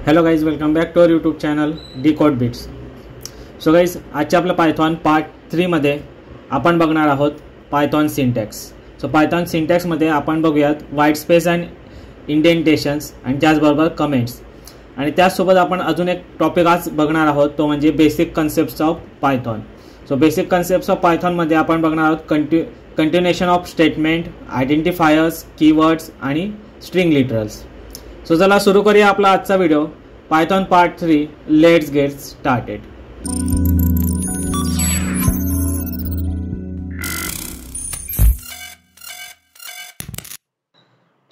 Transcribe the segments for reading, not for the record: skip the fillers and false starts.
Hello guys, welcome back to our YouTube channel decode bits. So guys, आजच्या आपल्या Python part 3 मध्ये आपण बघणार आहोत पायथॉन सिंटॅक्स. सो पायथॉन सिंटॅक्समध्ये आपण बघूयात व्हाईट स्पेस अँड इंडेंटेशन्स आणि त्याचबरोबर कमेंट्स. आणि त्याचसोबत आपण अजून एक टॉपिक आज बघणार आहोत, तो म्हणजे basic concepts of Python. So basic concepts of पायथॉनमध्ये आपण बघणार आहोत continuation of statement, identifiers, keywords आणि स्ट्रिंग लिटरल्स. सो चला सुरू करूया आपला आजचा video. Python part 3, let's get started.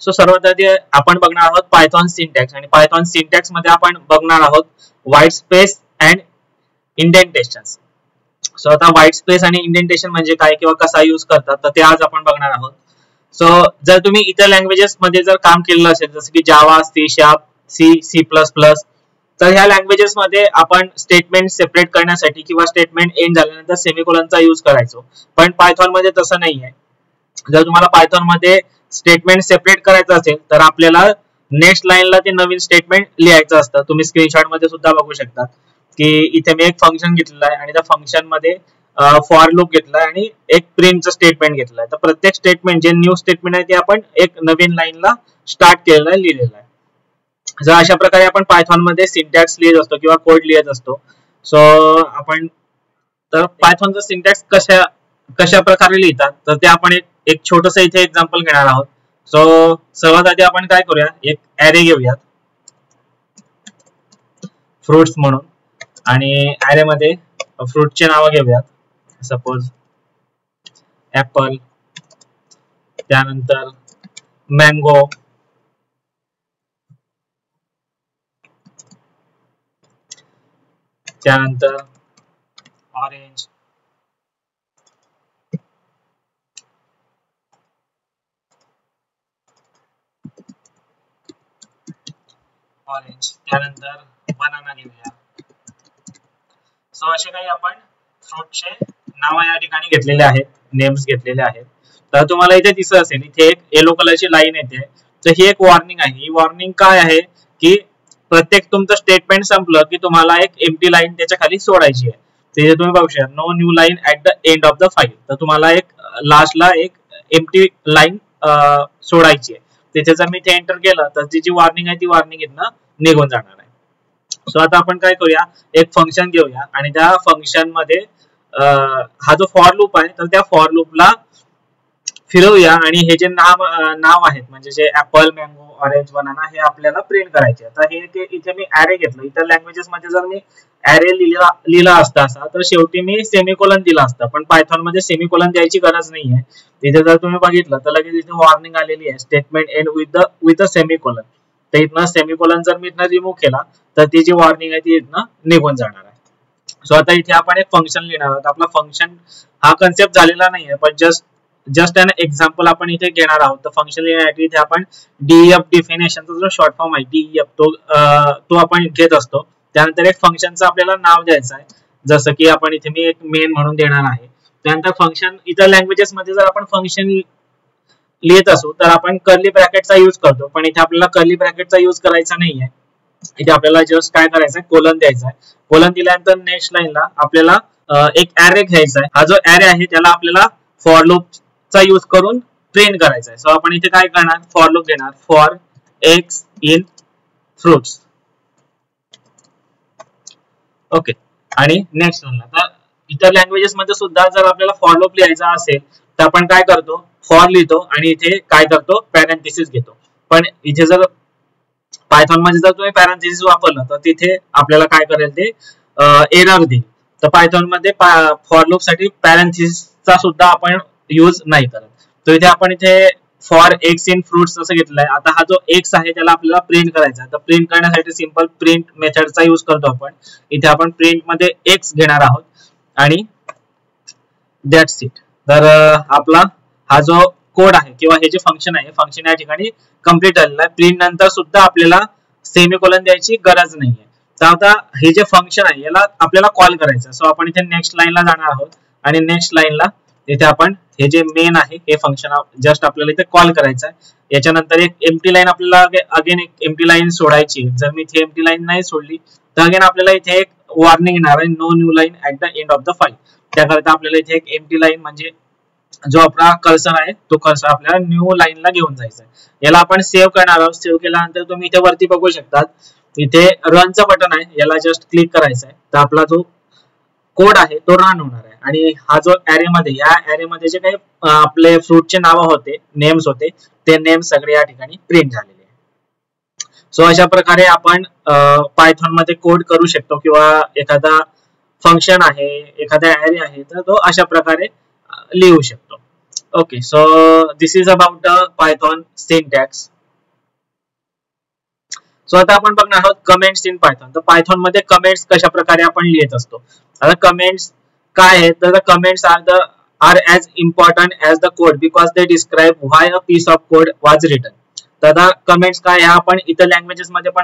So सर्वात आधी आपण बघणार आहोत पायथॉन सिंटॅक्स. आणि पायथॉन सिंटॅक्स मध्ये आपण बघणार आहोत white space and indentations. So आता व्हाईट स्पेस आणि इंडेंटेशन म्हणजे काय किंवा कसा यूज करतात तर ते आज आपण बघणार आहोत. सो जर तुम्ही इतर लँग्वेजेस मध्ये जर काम केलेलं असेल जसं की Java, C sharp, C plus plus, तर ह्या लँग्वेजेस मध्ये आपण स्टेटमेंट सेपरेट करण्यासाठी किंवा स्टेटमेंट एंड झाल्यानंतर सेमीकोलनचा यूज करायचो. पण पायथॉन मध्ये तसं नाही आहे. जर तुम्हाला पायथॉन मध्ये स्टेटमेंट सेपरेट करायचं असेल तर आपल्याला नेक्स्ट लाईनला ते नवीन स्टेटमेंट लिहायचं असतं. तुम्ही स्क्रीनशॉट मध्ये सुद्धा बघू शकता की इथे मी एक फंक्शन घेतलेलं आहे आणि त्या फंक्शन मध्ये फॉर लूप घेतलाय आणि एक प्रिंटचं स्टेटमेंट घेतलंय. तर प्रत्येक स्टेटमेंट जे न्यू स्टेटमेंट आहे ते आपण एक नवीन लाईनला स्टार्ट केलेलं आहे, लिहिलेलं आहे. जर अशा प्रकारे आपण पायथॉन मध्ये सिंटॅक्स लिहित असतो किंवा कोड लिहित असतो. सो आपण तर पायथॉनचा सिंटॅक्स कशा प्रकारे लिहितात तर ते आपण एक छोटंसं इथे एक्झाम्पल घेणार आहोत. सो सर्वात आधी आपण काय करूया, एक ॲरे घेऊयात फ्रुट्स म्हणून आणि ॲरे मध्ये फ्रूटचे नाव घेऊयात. सपोज ऍपल, त्यानंतर मँगो, त्यानंतर ऑरेंज, त्यानंतर बनाना घेऊया. सो असे काही आपण फ्रूटचे नाव या ठिकाणी घेतलेले आहेत, नेम्स घेतलेले आहेत. तर तुम्हाला इथे दिसत असेल इथे एक येलो कलरची लाईन येते. तर ही एक वॉर्निंग आहे. ही वॉर्निंग काय आहे की प्रत्येक तुमचं स्टेटमेंट संपलं की तुम्हाला एक एम्प्टी लाईन त्याच्या खाली सोडायची आहे. तिथे तुम्ही बघू शकता no new line at the end of the file. तर तुम्हाला एक लास्टला एक एम्प्टी लाईन सोडायची आहे. तिथे जर मी इथे एंटर केलं तर ती जी वॉर्निंग आहे ती वॉर्निंग इथनं निघून जाणार आहे. सो आता आपण काय करूया, एक फंक्शन घेऊया आणि त्या फंक्शन मध्ये हा जो फॉर लूप आहे तर त्या फॉर लूपला फिरवूया आणि हे जे नाव आहेत म्हणजे जे ऍपल, मँगो, ऑरेंज, बनाना हे आपल्याला प्रिंट करायचे. आता हे इथे मी ॲरे घेतलं. इतर लँग्वेजेस मध्ये जर मी ॲरे लिहिला असता असा तर शेवटी मी सेमीकोलन दिला असता. पण पायथॉन मध्ये सेमीकोलन द्यायची गरज नाहीये. तिथे जर तुम्ही बघितलं तर लगेच इथे वॉर्निंग आलेली आहे, statement end with a semicolon. तर इथनं सेमीकोलन जर मी इथनं रिमूव्ह केला तर ती जी वॉर्निंग आहे ती इथनं निघून जाणार आहे. सो आता इथे आपण एक फंक्शन लिहिणार आहोत. आपला फंक्शन हा कन्सेप्ट झालेला नाहीये, पण जस्ट एन एक्झाम्पल आपण इथे घेणार आहोत. तर फंक्शन लिहिण्यासाठी इथे आपण डीईएफ डिफिनेशनचा जो शॉर्ट फॉर्म आहे डीईएफ तो आपण घेत असतो. त्यानंतर एक फंक्शनचं आपल्याला नाव द्यायचं आहे, जसं की आपण इथे मी एक मेन म्हणून देणार आहे. त्यानंतर फंक्शन इतर लँग्वेजेस मध्ये जर आपण फंक्शन लिहित असू तर आपण कर्ली ब्रॅकेटचा यूज करतो, पण इथे आपल्याला कर्ली ब्रॅकेटचा यूज करायचा नाहीये. इथे आपल्याला जस्ट काय करायचंय, कोलन द्यायचा आहे. कोलन दिल्यानंतर नेक्स्ट लाईनला आपल्याला एक ॲरे घ्यायचा आहे. हा जो ॲरे आहे त्याला आपल्याला फॉर लूपचा यूज करून प्रिंट करायचा आहे. सो आपण इथे काय करणार, फॉर लूप घेणार, for x in fruits. Okay, आणि नेक्स्ट लाईनला तर इतर लँग्वेजेस मध्ये सुद्धा जर आपल्याला फॉर लूप लिहायचा असेल तर आपण काय करतो, फॉर लिहितो आणि इथे काय करतो, पॅरेंथेसिस घेतो. पण इथे जर पायथॉन मध्ये जर तुम्ही पॅरेंथेसिस वापरलं तर तिथे आपल्याला काय करेल ते एरर देईल. तर पायथॉन मध्ये फॉर लूप साठी पॅरेंथेसिसचा सुद्धा आपण यूज नाही करत. तर इथे आपण इथे फॉर एक्स इन फ्रुट्स असं घेतलंय. आता हा जो एक्स आहे त्याला आपल्याला प्रिंट करायचा आहे. तर प्रिंट करण्यासाठी सिंपल प्रिंट मेथडचा यूज करतो आपण. इथे आपण प्रिंट मध्ये एक्स घेणार आहोत आणि दॅट्स इट. तर आपला हा जो कोड आहे किंवा हे जे फंक्शन आहे, फंक्शन या ठिकाणी कंप्लीट झालेलं आहे. प्रिंट नंतर सुद्धा आपल्याला सेमीकोलन द्यायची गरज नाहीये. तर आता हे जे फंक्शन आहे याला आपल्याला कॉल करायचं. सो आपण इथे नेक्स्ट लाईनला जाणार आहोत आणि नेक्स्ट लाईनला इथे आपण हे जे मेन आहे हे फंक्शन जस्ट आपल्याला इथे कॉल करायचं आहे. याच्यानंतर एक एम्प्टी लाईन आपल्याला अगेन एक एम्प्टी लाईन सोडायची. जर मी इथे एम्प्टी लाईन नाही सोडली तर अगेन आपल्याला इथे एक वॉर्निंग येणार आहे, no new line at the end of the file. त्याकरता आपल्याला इथे एक एम्प्टी लाईन म्हणजे जो आपला कर्सर आहे तो कर्सर आपल्याला न्यू लाईनला घेऊन जायचा आहे. याला आपण सेव्ह करणार आहोत. सेव्ह केल्यानंतर तुम्ही इथे वरती बघू शकतात, इथे रनचं बटन आहे, याला जस्ट क्लिक करायचं आहे. तर आपला जो कोड आहे तो रन होणार आहे. आणि हा जो ऍरे मध्ये, या ऍरे मध्ये जे काही आपले फ्रूटचे नाव होते, नेम्स होते, ते नेम्स सगळे या ठिकाणी प्रिंट झालेले आहे. सो अशा प्रकारे आपण पायथॉन मध्ये कोड करू शकतो, किंवा एखादा फंक्शन आहे, एखादा ऍरे आहे, तर तो अशा प्रकारे लिहू शकतो. Okay, so this is about Python syntax. So आता आपण बघणार आहोत कमेंट्स इन पायथॉन. तर पायथॉन मध्ये कमेंट्स कशा प्रकारे आपण लिहित असतो. आता कमेंट्स काय आहेत, तर comments are as important as the code because they describe why a piece of code was written. तर आता कमेंट्स काय, ह्या आपण इतर लँग्वेजेस मध्ये पण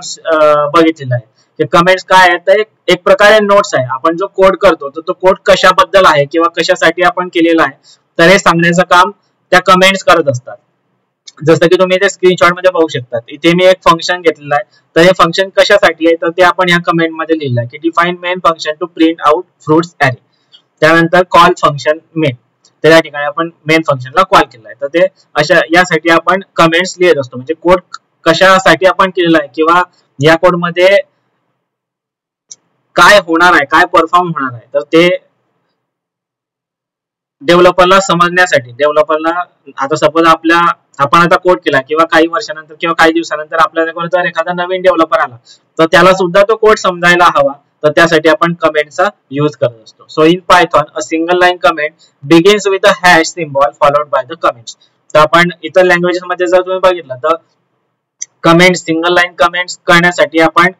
बघितलेलं आहे. की कमेंट्स काय आहेत, तर एक प्रकारे नोट्स आहे. आपण जो कोड करतो तर तो कोड कशाबद्दल आहे किंवा कशासाठी आपण केलेला आहे, तर हे सांगण्याचं काम त्या कमेंट्स करत असतात. जसं की तुम्ही इथे स्क्रीनशॉट मध्ये बघू शकता, इथे मी एक फंक्शन घेतलेलं आहे. तर हे फंक्शन कशासाठी आहे, तर ते आपण या कमेंट मध्ये लिहिलं आहे की define main function to print out fruits array. त्यानंतर कॉल फंक्शन मेन, तर या ठिकाणी आपण मेन फंक्शनला कॉल केलं आहे. तर ते अशा यासाठी आपण कमेंट्स लिहित असतो. म्हणजे कोड कशासाठी आपण केलेला आहे किंवा या कोड मध्ये काय होणार आहे, काय परफॉर्म होणार आहे, तर ते डेव्हलपरला समजण्यासाठी. डेव्हलपरला आता सपोज आपण आता कोड केला किंवा काही वर्षानंतर किंवा काही दिवसानंतर आपल्याला जर एखादा नवीन डेव्हलपर आला तर त्याला सुद्धा तो कोड समजायला हवा, तर त्यासाठी आपण कमेंटचा यूज करत असतो. So in Python a single line comment begins with a hash symbol followed by the comments. तर आपण इतर लँग्वेजेस मध्ये जर तुम्ही बघितलं तर कमेंट, सिंगल लाईन कमेंट्स करण्यासाठी आपण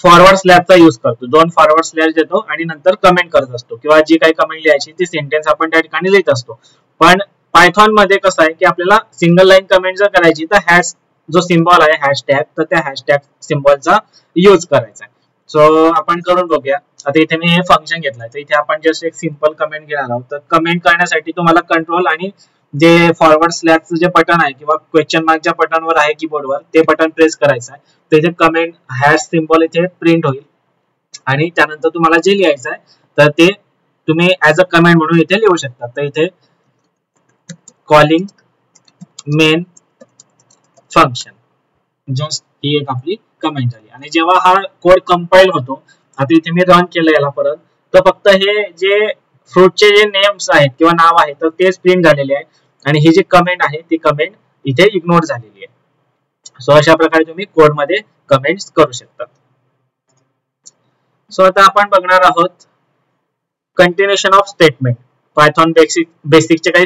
फॉरवर्ड स्लॅशचा यूज करतो. 2 फॉरवर्ड स्लॅश देतो आणि नंतर कमेंट करत असतो, किंवा जी काही कमेंट लिहायची ती सेंटेन्स आपण त्या ठिकाणी लिहित असतो. पण पायथॉन मध्ये कसं आहे की आपल्याला सिंगल लाईन कमेंट जर करायची तर हॅश जो सिम्बॉल आहे हॅशटॅग, तर त्या हॅशटॅग सिम्बॉलचा यूज करायचा आहे. सो आपण करून बघूया. आता इथे मी हे फंक्शन घेतलंय, तर इथे आपण जस्ट एक सिंपल कमेंट घेणार आहोत. तर कमेंट करण्यासाठी तुम्हाला कंट्रोल आणि जे फॉरवर्ड स्लॅशचं जे बटन आहे किंवा क्वेश्चन मार्कच्या बटनवर आहे कीबोर्डवर, ते बटन प्रेस करायचं आहे. तर इथे कमेंट हॅश सिम्बॉल इथे प्रिंट होईल आणि त्यानंतर तुम्हाला जे लिहायचं आहे तर ते तुम्ही ऍज अ कमेंट म्हणून इथे लिहू शकता. तर इथे कॉलिंग मेन फंक्शन, जस्ट ही एक आपली कमेंट झाली. आणि जेव्हा हा कोड कंपाइल होतो, आता इथे मी रन केलं याला परत, तर फक्त हे जे फ्रूटचे जे नेम्स आहेत किंवा नाव आहे तर तेच प्रिंट झालेले आहे आणि ही जी कमेंट आहे ती कमेंट इथे इग्नोर झालेली आहे. सो अशा प्रकारे तुम्ही कोड मध्ये कमेंट्स करू शकता. सो आता आपण बघणार आहोत कंटिन्युएशन ऑफ स्टेटमेंट. पायथॉन बेसिकचे काही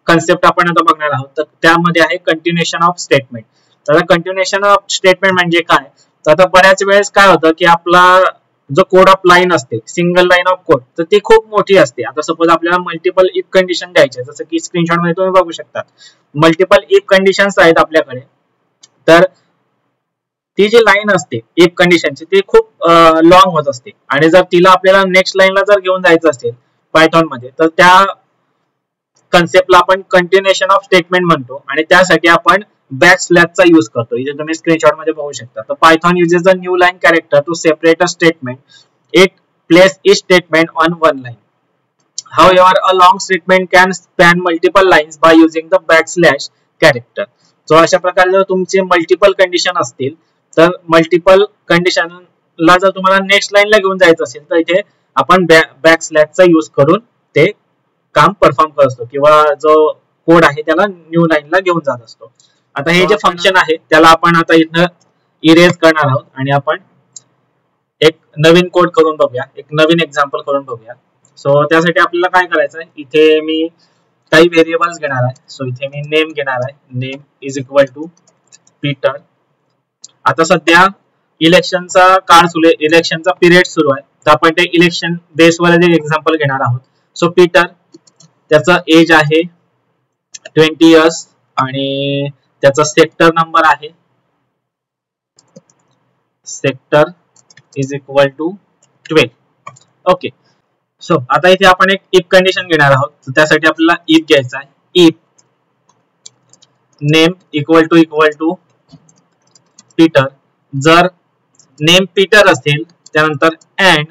कन्सेप्ट आपण आता बघणार आहोत. तर त्यामध्ये आहे कंटिन्युएशन ऑफ स्टेटमेंट. तर कंटिन्युएशन ऑफ स्टेटमेंट म्हणजे काय, तर आता बऱ्याच वेळेस काय होतं की आपला जो कोड ऑफ लाईन असते, सिंगल लाईन ऑफ कोड, तर ती खूप मोठी असते. आता सपोज आपल्याला मल्टिपल इफ कंडिशन द्यायचे, जसं की स्क्रीनशॉट मध्ये तुम्ही बघू शकता मल्टिपल इफ कंडिशन्स आहेत आपल्याकडे. तर ती जी लाईन असते इफ कंडिशनची ती खूप लॉंग होत असते आणि जर तिला आपल्याला नेक्स्ट लाईनला जर घेऊन जायचं असेल पायथॉन मध्ये, तर त्या कन्सेप्टला आपण कंटिन्युएशन ऑफ स्टेटमेंट म्हणतो आणि त्यासाठी आपण बॅक स्लॅशचा यूज करतो. इथे तुम्ही स्क्रीनशॉट मध्ये बघू शकता. तर Python uses a new line character to separate a statement. It place each statement on one line. However, a long statement can span multiple lines by using the backslash character. So अशा प्रकारे जर तुमचे multiple condition असतील तर multiple कंडिशनला जर तुम्हाला next लाईनला घेऊन जायचं असेल तर इथे आपण बॅकस्लॅशचा यूज करून ते काम परफॉर्म करत असतो किंवा जो कोड आहे त्याला न्यू लाईनला घेऊन जात असतो. आता हे जे फंक्शन आहे त्याला आपण आता इथं इरेज करणार आहोत आणि आपण एक नवीन कोड करून बघूया, एक नवीन एक्झाम्पल करून बघूया. सो त्यासाठी आपल्याला काय करायचं आहे, इथे मी काही व्हेरिएबल्स घेणार आहे. सो इथे मी नेम घेणार आहे. Name is equal to Peter. आता सध्या इलेक्शनचा काळ सुरू आहे, इलेक्शनचा पिरियड सुरू आहे, तर आपण ते इलेक्शन बेसवर एक एक्झाम्पल घेणार आहोत. सो पीटर, त्याचा एज आहे 20 इयर्स आणि त्याचा सेक्टर नंबर आहे, sector is equal to 12. Okay. So आता इथे आपण एक इफ कंडिशन घेणार आहोत. त्यासाठी आपल्याला इफ घ्यायचा आहे. If name equal to Peter, जर नेम पीटर असेल त्यानंतर and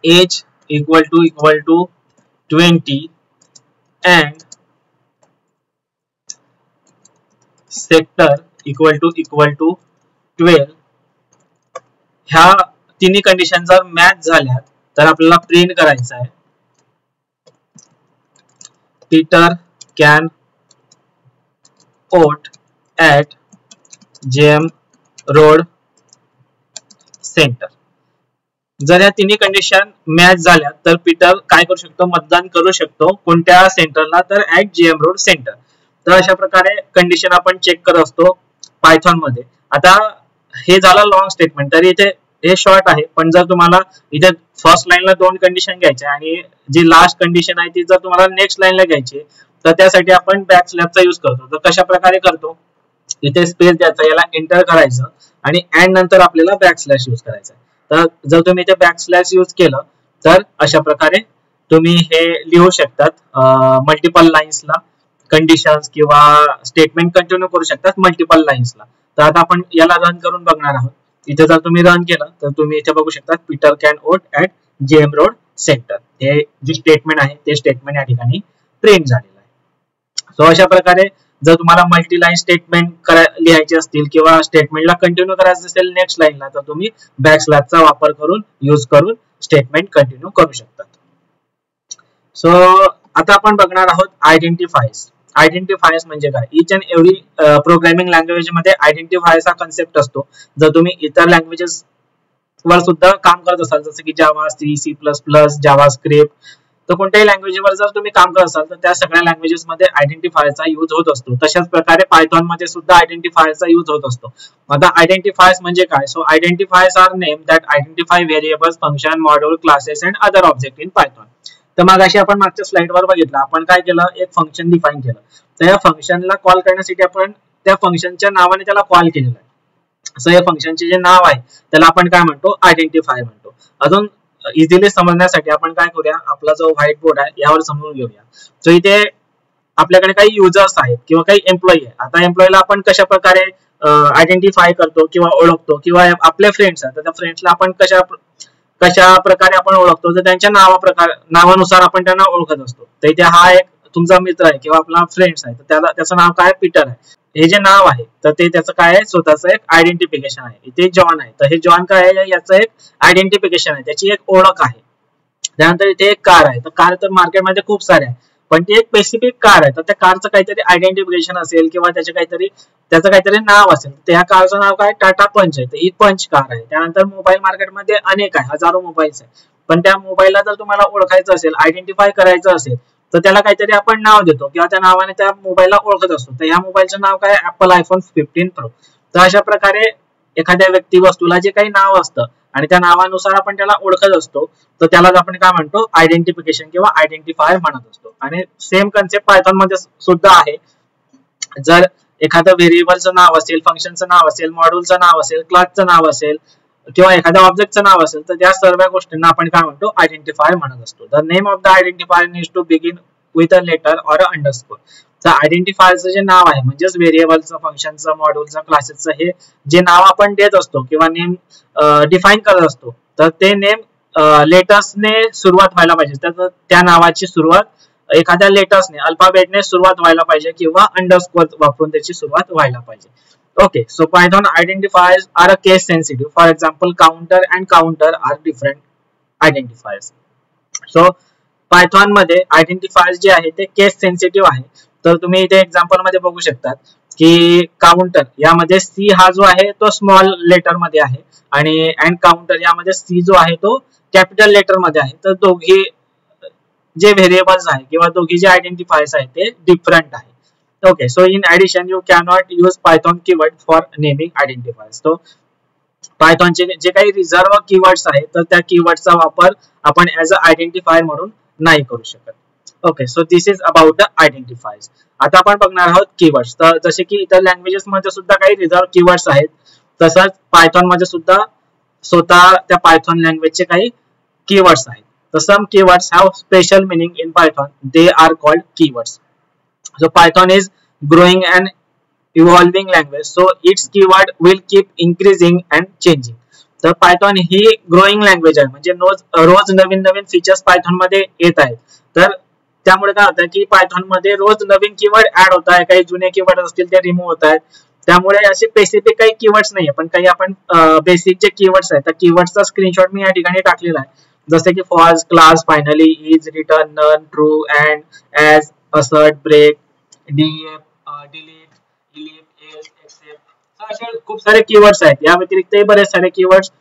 age equal to 20 and sector equal to 12, ह्या तिन्ही कंडिशन जर मॅच झाल्या तर आपल्याला प्रिंट करायचं आहे Peter can vote at JM road centre. जर या तिन्ही कंडिशन मॅच झाल्या तर पीटर काय करू शकतो, मतदान करू शकतो. कोणत्या सेंटरला, तर ऍट जेएम रोड सेंटर. तर अशा प्रकारे कंडिशन आपण चेक करत असतो पायथॉन मध्ये. आता हे झालं लॉंग स्टेटमेंट, तरी इथे हे शॉर्ट आहे. पण जर तुम्हाला इथे फर्स्ट लाईनला 2 कंडिशन घ्यायचे आणि जी लास्ट कंडिशन आहे ती जर तुम्हाला नेक्स्ट लाईनला घ्यायची तर त्यासाठी आपण बॅक स्लॅशचा यूज करतो. तर कशा प्रकारे करतो, इथे स्पेस द्यायचा, याला एंटर करायचं आणि अँड नंतर आपल्याला बॅक स्लॅश यूज करायचा. तर जर तुम्ही इथे बॅक स्लॅश यूज केलं तर अशा प्रकारे तुम्ही हे लिहू शकतात मल्टिपल लाईन्सला कंडिशन्स किंवा स्टेटमेंट कंटिन्यू करू शकतात मल्टिपल लाईन्सला. तर आता आपण याला रन करून बघणार आहोत. इथे जर तुम्ही रन केलं तर तुम्ही इथे बघू शकता Peter can vote at JM road centre. हे जे स्टेटमेंट आहे ते स्टेटमेंट या ठिकाणी प्रिंट झालेलं आहे. सो अशा प्रकारे जर तुम्हाला मल्टी लाईन स्टेटमेंट लिहायचे असतील किंवा स्टेटमेंटला कंटिन्यू करायचं असेल नेक्स्ट लाईनला तर तुम्ही बॅक स्लॅशचा वापर करून यूज करून स्टेटमेंट कंटिन्यू करू शकतात. सो आता आपण बघणार आहोत आयडेंटिफायर्स. आयडेंटिफायर्स म्हणजे काय, each and every programming language मध्ये आयडेंटिफायर्स हा कन्सेप्ट असतो. जर तुम्ही इतर लँग्वेजेस वर सुद्धा काम करत असाल जसं की जावा, सी प्लस प्लस, जावा स्क्रिप्ट, तर कोणत्याही लँग्वेजवर जर तुम्ही काम करत असाल तर त्या सगळ्या लँग्वेजेस मध्ये आयडेंटिफायरचा यूज होत असतो. तशाच प्रकारे पायथॉन मध्ये सुद्धा आयडेंटिफायरचा यूज होत असतो. आता आयडेंटिफायर्स म्हणजे काय, so identifiers are name that identify variables, function, module, classes and other object in Python. तर मग अशी आपण मागच्या स्लाइडवर बघितलं, आपण काय केलं, एक फंक्शन डिफाइन केलं. तर या फंक्शनला कॉल करण्यासाठी आपण त्या फंक्शनच्या नावाने त्याला कॉल केलेलं आहे. सो या फंक्शनचे जे नाव आहे त्याला आपण काय म्हणतो, आयडेंटिफायर म्हणतो. अजून इझिली समजण्यासाठी आपण काय करूया, आपला जो व्हाईट बोर्ड आहे यावर समजून घेऊया. सो इथे आपल्याकडे काही युजर्स आहेत किंवा काही एम्प्लॉई आहे. आता एम्प्लॉईला आपण कशा प्रकारे आयडेंटिफाय करतो किंवा ओळखतो, किंवा आपले फ्रेंड्स आहेत तर त्या फ्रेंड्सला आपण कशा प्रकारे आपण ओळखतो, तर त्यांच्या नावानुसार आपण त्यांना ओळखत असतो. तर इथे हा एक तुमचा मित्र आहे किंवा आपला फ्रेंड्स आहे तर त्याचं नाव काय, पीटर आहे. हे जे नाव आहे तर ते त्याचं काय आहे, स्वतःचं एक आयडेंटिफिकेशन आहे. इथे जॉन आहे तर हे जॉन काय आहे, याचं एक आयडेंटिफिकेशन आहे, त्याची एक ओळख आहे. त्यानंतर इथे एक कार आहे, तर कार तर मार्केटमध्ये खूप सारे आहे पण ती एक स्पेसिफिक कार आहे. तर त्या कारचं काहीतरी आयडेंटिफिकेशन असेल किंवा त्याचं काहीतरी नाव असेल. त्या कारचं नाव काय, टाटा पंच आहे, तर ही पंच कार आहे. त्यानंतर मोबाईल मार्केटमध्ये अनेक आहे, हजारो मोबाईल्स आहे. पण त्या मोबाईलला जर तुम्हाला ओळखायचं असेल, आयडेंटिफाय करायचं असेल तर त्याला काहीतरी आपण नाव देतो किंवा त्या नावाने त्या मोबाईलला ओळखत असतो. तर या मोबाईलचं नाव काय, ऍपल आयफोन 15 प्रो. तर अशा प्रकारे एखाद्या व्यक्ती वस्तूला जे काही नाव असतं आणि त्या नावानुसार आपण त्याला ओळखत असतो तर त्याला आपण काय म्हणतो, आयडेंटिफिकेशन किंवा आयडेंटिफायर म्हणत असतो. आणि सेम कन्सेप्ट पायथॉन मध्ये सुद्धा आहे. जर एखाद्या व्हेरिएबलचं नाव असेल, फंक्शनचं नाव असेल, मॉड्यूलचं नाव असेल, क्लासचं नाव असेल किंवा एखाद्या ऑब्जेक्टचं नाव असेल तर त्या सर्व गोष्टींना आपण काय म्हणतो, आयडेंटिफायर म्हणत असतो. The name of the identifier needs to begin with a letter or a underscore. तर आयडेंटिफायरचं जे नाव आहे म्हणजेच व्हेरिएबलचं, फंक्शनचं, मॉड्यूलचं, क्लासेसचं हे जे नाव आपण देत असतो किंवा नेम डिफाईन करत असतो तर ते नेम लेटर्सने सुरुवात व्हायला पाहिजे. तर त्या नावाची सुरुवात एखाद्या लेटर्सने, अल्फाबेटने सुरुवात व्हायला पाहिजे किंवा अंडरस्कोर वापरून त्याची सुरुवात व्हायला पाहिजे. Okay, so Python identifiers are a case sensitive. For example, counter and counter are different identifiers. So Python मध्ये identifiers जे आहे ते केस सेन्सिटिव्ह आहे. तर तुम्ही इथे एक्झाम्पल मध्ये बघू शकतात की काउंटर यामध्ये सी हा जो आहे तो स्मॉल लेटर मध्ये आहे आणि अँड काउंटर यामध्ये सी जो आहे तो कॅपिटल लेटर मध्ये आहे. तर दोघी जे व्हेरिएबल्स आहे किंवा दोघी जे आयडेंटिफायर्स आहेत ते डिफरंट आहे. Okay, so in addition you cannot use Python keyword for naming identifiers. So Python चे जे काही रिझर्व्ह कीवर्ड्स आहेत तर त्या कीवर्डचा वापर आपण ऍज अ आयडेंटिफायर म्हणून नाही करू शकत. Okay, so this is about the identifiers. आता आपण बघणार आहोत कीवर्ड्स. तर जसे की इतर लँग्वेजेस मध्ये सुद्धा काही रिझर्व्ह कीवर्ड्स आहेत तसंच पायथॉन मध्ये सुद्धा स्वतः त्या पायथॉन लँग्वेजचे काही कीवर्ड्स आहेत. some keywords have special meaning in Python. They are called keywords. So Python is growing and evolving language, so its keyword will keep increasing and changing. तर Python ही growing language आहे, म्हणजे रोज नवीन नवीन features Python मध्ये येत आहेत. तर त्यामुळे काय होतं की पायथॉन मध्ये रोज नवीन कीवर्ड ऍड होत आहे, काही जुने कीवर्ड असतील ते रिमूव्ह होत आहेत. त्यामुळे असे स्पेसिफिक काही कीवर्ड्स नाहीये, पण काही आपण बेसिक जे कीवर्ड्स आहेत त्या कीवर्ड्सचा स्क्रीनशॉट मी या ठिकाणी टाकलेला आहे. जसे की false, class, finally, is, return, none, true, and, as, assert, break, def, delete, elif, else, except, असे खूप सारे कीवर्ड्स आहेत. या व्यतिरिक्तही बरेच सारे कीवर्ड्स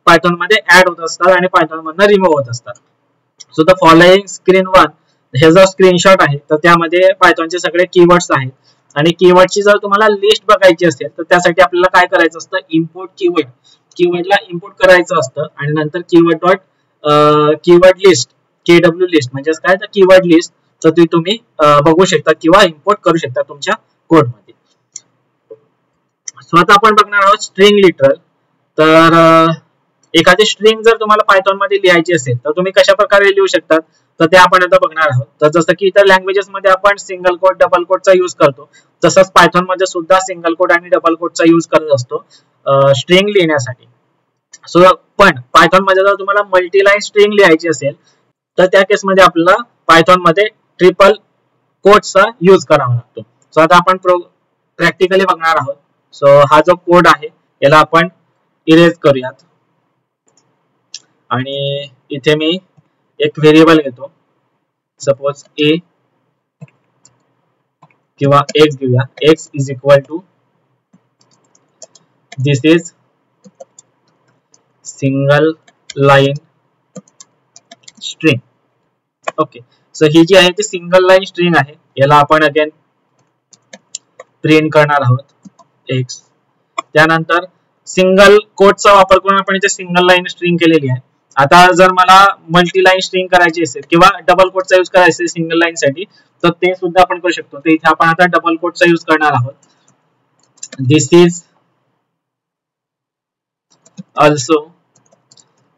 पायथॉन मध्ये ऍड होत असतात आणि पायथॉन मधून रिमूव्ह होत असतात. सो द फॉलोइंग स्क्रीन 1 हे जो स्क्रीनशॉट आहे तर त्यामध्ये पायथॉनचे सगळे कीवर्ड्स आहेत. आणि कीवर्डची जर तुम्हाला लिस्ट बघायची असेल तर त्यासाठी आपल्याला काय करायचं असतं, इम्पोर्ट कीवर्ड, कीवर्डला इम्पोर्ट करायचं असतं आणि नंतर keyword dot keyword list, केडब्ल्यू list म्हणजे काय तर कीवर्ड लिस्ट, तर ती तुम्ही बघू शकता किंवा इम्पोर्ट करू शकता तुमच्या कोड मध्ये. सो आता आपण बघणार आहोत स्ट्रिंग लिटरल. तर एखादी स्ट्रिंग जर तुम्हाला पायथॉन मध्ये लिहायची असेल तर तुम्ही कशा प्रकारे लिहू शकता, तर ते आपण आता बघणार आहोत. तर जसं की इतर लँग्वेजेस मध्ये आपण सिंगल कोट, डबल कोटचा यूज करतो, तसंच पायथॉन मध्ये सुद्धा सिंगल कोट आणि डबल कोटचा यूज करत असतो स्ट्रिंग लिहिण्यासाठी. सो पण पायथॉन मध्ये जर तुम्हाला मल्टीलाईन स्ट्रिंग लिहायची असेल तर त्या केसमध्ये आपल्याला पायथॉन मध्ये ट्रिपल कोटचा यूज करावा लागतो. सो आता आपण प्रॅक्टिकली बघणार आहोत. सो हा जो कोड आहे याला आपण इरेज करूयात आणि इथे मी एक व्हेरिएबल घेतो, सपोज ए किंवा एक्स घेऊया. X is equal to this is single line string. Okay, so ही जी आहे ती सिंगल लाईन स्ट्रिंग आहे. याला आपण अगेन प्रिंट करणार आहोत एक्स. त्यानंतर सिंगल कोटचा वापर करून आपण इथे सिंगल लाईन स्ट्रिंग केलेली आहे. आता जर मला मल्टी लाईन स्ट्रिंग करायची असेल किंवा डबल कोटचा यूज करायचा असेल सिंगल लाईन साठी तर ते सुद्धा आपण करू शकतो. तर इथे आपण आता डबल कोटचा यूज करणार आहोत. This is also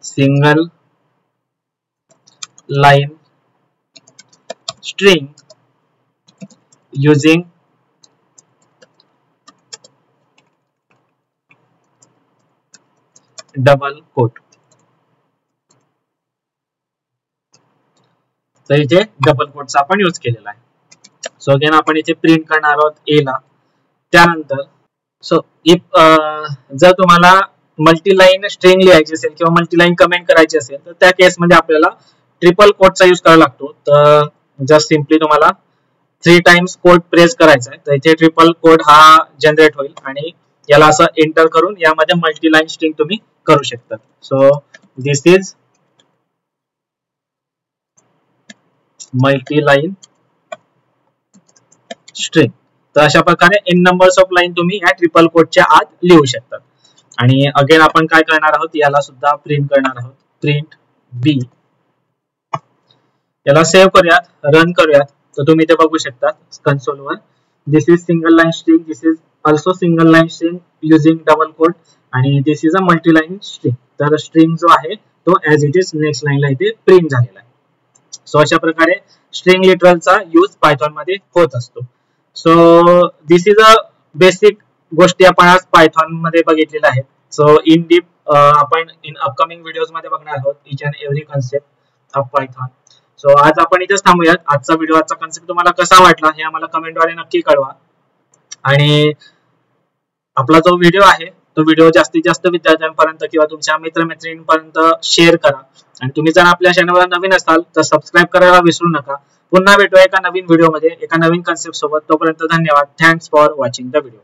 single line string using double quote. तर इथे डबल कोटचा आपण यूज केलेला आहे. सो अगेन आपण इथे प्रिंट करणार आहोत ए ला. त्यानंतर सो इफ जर तुम्हाला मल्टी लाईन स्ट्रिंग लिहायची असेल किंवा मल्टी लाईन कमेंट करायची असेल तर त्या केस मध्ये आपल्याला ट्रिपल कोटचा यूज करावा लागतो. तर जस्ट सिम्पली तुम्हाला 3 टाइम्स कोड प्रेस करायचा आहे. तर इथे ट्रिपल कोड हा जनरेट होईल आणि याला असं एंटर करून यामध्ये मल्टी लाईन स्ट्रिंग तुम्ही करू शकता. So this is multi line string. तर अशा प्रकारे n नंबर्स ऑफ लाईन तुम्ही या ट्रिपल कोटच्या आत लिहू शकता. आणि अगेन आपण काय करणार आहोत, याला सुद्धा प्रिंट करणार आहोत, प्रिंट बी. याला सेव्ह करूयात, रन करूयात. तर तुम्ही ते बघू शकता कन्सोलवर. This is single line string, this is also single line string using double quote आणि this is a multi line string. तर स्ट्रिंग जो आहे तो ऍज इट इज नेक्स्ट लाईनला इथे प्रिंट झालेला आहे. सो अशा प्रकारे स्ट्रिंग लिटरलचा यूज पायथॉन मध्ये होत असतो. So this is a basic गोष्टी आपण आज पायथॉन मध्ये बघितलेल्या आहेत. सो इन डीप आपण इन अपकमिंग व्हिडिओज मध्ये बघणार आहोत each and every concept of Python. So आज आपण इथेच थांबूयात. आजचा व्हिडिओ, आजचा कन्सेप्ट तुम्हाला कसा वाटला हे आम्हाला कमेंटद्वारे नक्की कळवा. आणि आपला जो व्हिडिओ आहे तो व्हिडिओ जास्तीत जास्त विद्यार्थ्यांपर्यंत किंवा तुमच्या मित्रमैत्रिणींपर्यंत शेअर करा. आणि तुम्ही जर आपल्या चॅनलवर नवीन असाल तर सबस्क्राईब करायला विसरू नका. पुन्हा भेटूया एका नवीन व्हिडिओमध्ये एका नवीन कन्सेप्ट सोबत. तोपर्यंत धन्यवाद. Thanks for watching the video.